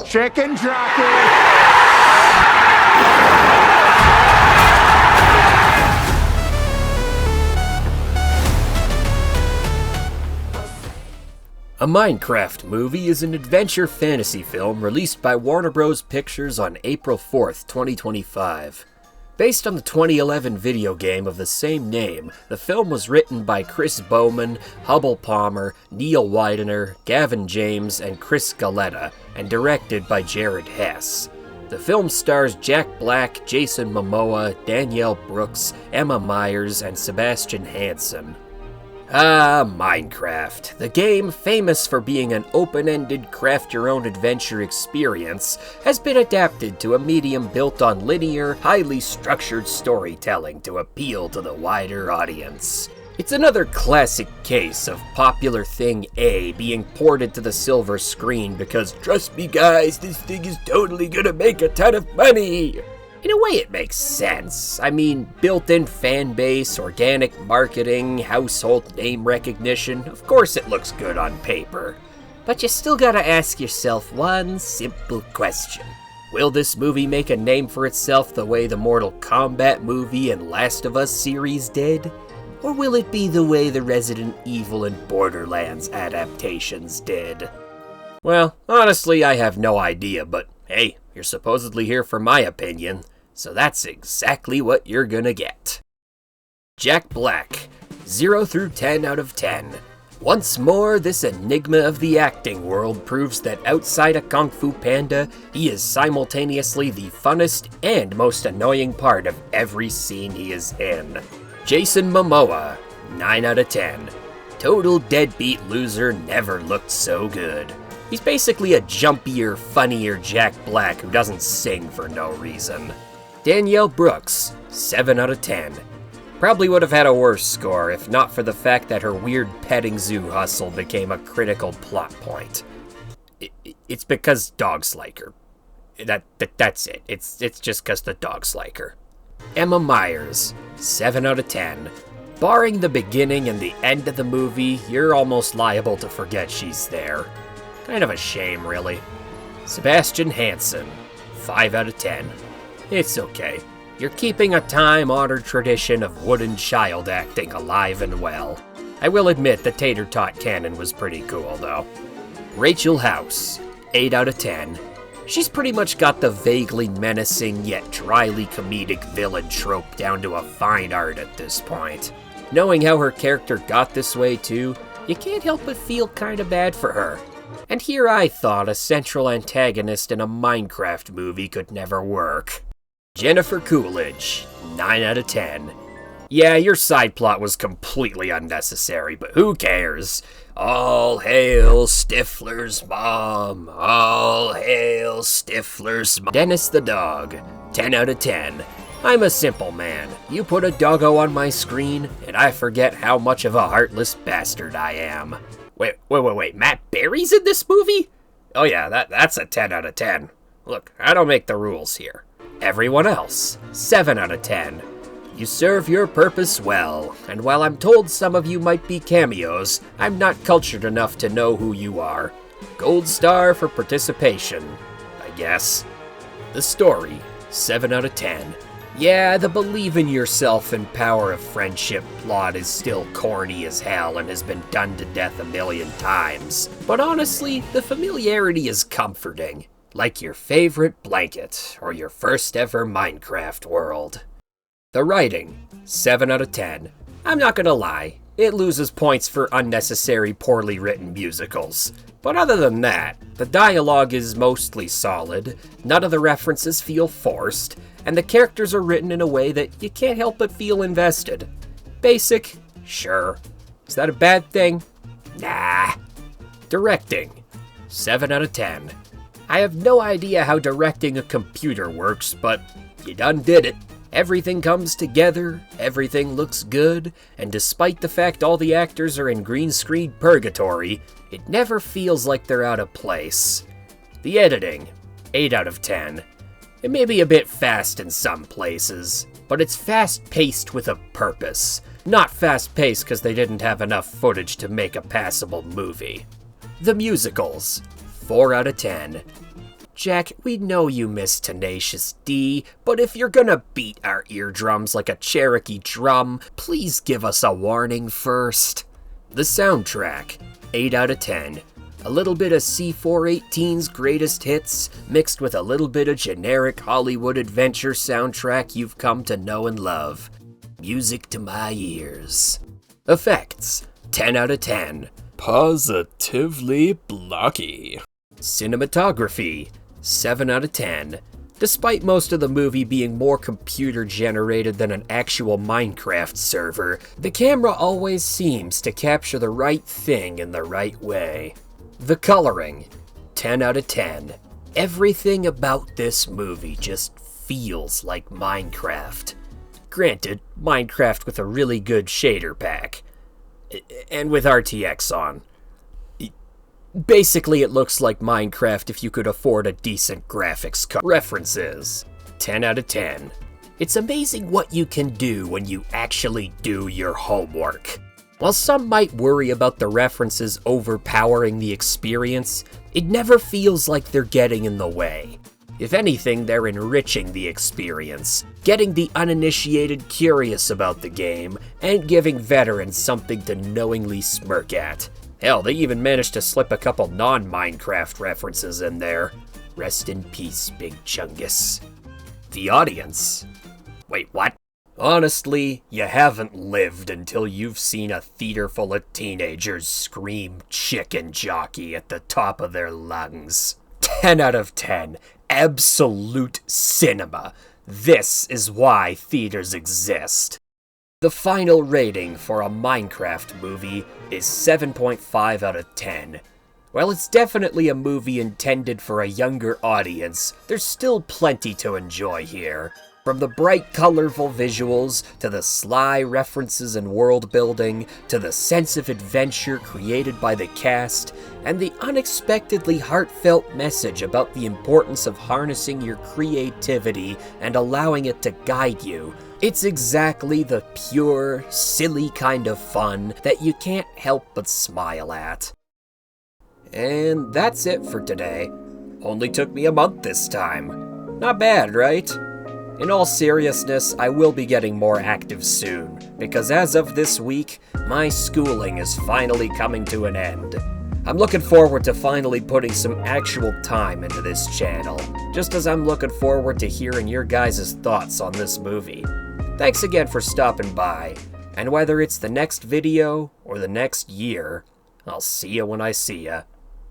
Chicken jockey! A Minecraft Movie is an adventure fantasy film released by Warner Bros. Pictures on April 4th, 2025. Based on the 2011 video game of the same name, the film was written by Chris Bowman, Hubble Palmer, Neil Widener, Gavin James, and Chris Galletta, and directed by Jared Hess. The film stars Jack Black, Jason Momoa, Danielle Brooks, Emma Myers, and Sebastian Hansen. Minecraft. The game, famous for being an open-ended craft-your-own-adventure experience, has been adapted to a medium built on linear, highly structured storytelling to appeal to the wider audience. It's another classic case of popular thing A being ported to the silver screen because, trust me guys, this thing is totally gonna make a ton of money! In a way, it makes sense. I mean, built-in fan base, organic marketing, household name recognition, of course it looks good on paper. But you still gotta ask yourself one simple question. Will this movie make a name for itself the way the Mortal Kombat movie and Last of Us series did? Or will it be the way the Resident Evil and Borderlands adaptations did? Well, honestly, I have no idea, but hey, you're supposedly here for my opinion, so that's exactly what you're gonna get. Jack Black, 0 through 10 out of 10. Once more, this enigma of the acting world proves that outside of Kung Fu Panda, he is simultaneously the funnest and most annoying part of every scene he is in. Jason Momoa, 9 out of 10. Total deadbeat loser, never looked so good. He's basically a jumpier, funnier Jack Black who doesn't sing for no reason. Danielle Brooks, 7 out of 10. Probably would have had a worse score if not for the fact that her weird petting zoo hustle became a critical plot point. It's because dogs like her. That's it. It's just because the dogs like her. Emma Myers, 7 out of 10. Barring the beginning and the end of the movie, you're almost liable to forget she's there. Kind of a shame, really. Sebastian Hansen, 5 out of 10. It's okay. You're keeping a time-honored tradition of wooden child acting alive and well. I will admit the Tater Tot canon was pretty cool, though. Rachel House, 8 out of 10. She's pretty much got the vaguely menacing yet dryly comedic villain trope down to a fine art at this point. Knowing how her character got this way, too, you can't help but feel kinda bad for her. And here I thought a central antagonist in a Minecraft movie could never work. Jennifer Coolidge, 9 out of 10. Yeah, your side plot was completely unnecessary, but who cares? All hail Stifler's mom. All hail Stifler's mom. Dennis the dog, 10 out of 10. I'm a simple man. You put a doggo on my screen, and I forget how much of a heartless bastard I am. Wait, Matt Berry's in this movie? Oh yeah, that's a 10 out of 10. Look, I don't make the rules here. Everyone else, 7 out of 10. You serve your purpose well, and while I'm told some of you might be cameos, I'm not cultured enough to know who you are. Gold star for participation, I guess. The story, 7 out of 10. Yeah, the believe in yourself and power of friendship plot is still corny as hell and has been done to death a million times. But honestly, the familiarity is comforting. Like your favorite blanket, or your first ever Minecraft world. The writing, 7 out of 10. I'm not gonna lie, it loses points for unnecessary poorly written musicals. But other than that, the dialogue is mostly solid, none of the references feel forced, and the characters are written in a way that you can't help but feel invested. Basic? Sure. Is that a bad thing? Nah. Directing, 7 out of 10. I have no idea how directing a computer works, but you done did it. Everything comes together, everything looks good, and despite the fact all the actors are in green screen purgatory, it never feels like they're out of place. The editing, 8 out of 10. It may be a bit fast in some places, but it's fast-paced with a purpose. Not fast-paced because they didn't have enough footage to make a passable movie. The musicals, 4 out of 10. Jack, we know you miss Tenacious D, but if you're gonna beat our eardrums like a Cherokee drum, please give us a warning first. The soundtrack, 8 out of 10. A little bit of C418's greatest hits, mixed with a little bit of generic Hollywood adventure soundtrack you've come to know and love. Music to my ears. Effects, 10 out of 10. Positively blocky. Cinematography, 7 out of 10. Despite most of the movie being more computer-generated than an actual Minecraft server, the camera always seems to capture the right thing in the right way. The coloring, 10 out of 10. Everything about this movie just feels like Minecraft. Granted, Minecraft with a really good shader pack. And with RTX on. Basically, it looks like Minecraft if you could afford a decent graphics card. References, 10 out of 10. It's amazing what you can do when you actually do your homework. While some might worry about the references overpowering the experience, it never feels like they're getting in the way. If anything, they're enriching the experience, getting the uninitiated curious about the game, and giving veterans something to knowingly smirk at. Hell, they even managed to slip a couple non-Minecraft references in there. Rest in peace, Big Chungus. The audience. Wait, what? Honestly, you haven't lived until you've seen a theater full of teenagers scream chicken jockey at the top of their lungs. 10 out of 10. Absolute cinema. This is why theaters exist. The final rating for a Minecraft movie is 7.5 out of 10. While it's definitely a movie intended for a younger audience, there's still plenty to enjoy here. From the bright, colorful visuals, to the sly references and world building, to the sense of adventure created by the cast, and the unexpectedly heartfelt message about the importance of harnessing your creativity and allowing it to guide you. It's exactly the pure, silly kind of fun that you can't help but smile at. And that's it for today. Only took me a month this time. Not bad, right? In all seriousness, I will be getting more active soon, because as of this week, my schooling is finally coming to an end. I'm looking forward to finally putting some actual time into this channel, just as I'm looking forward to hearing your guys' thoughts on this movie. Thanks again for stopping by, and whether it's the next video or the next year, I'll see ya when I see ya.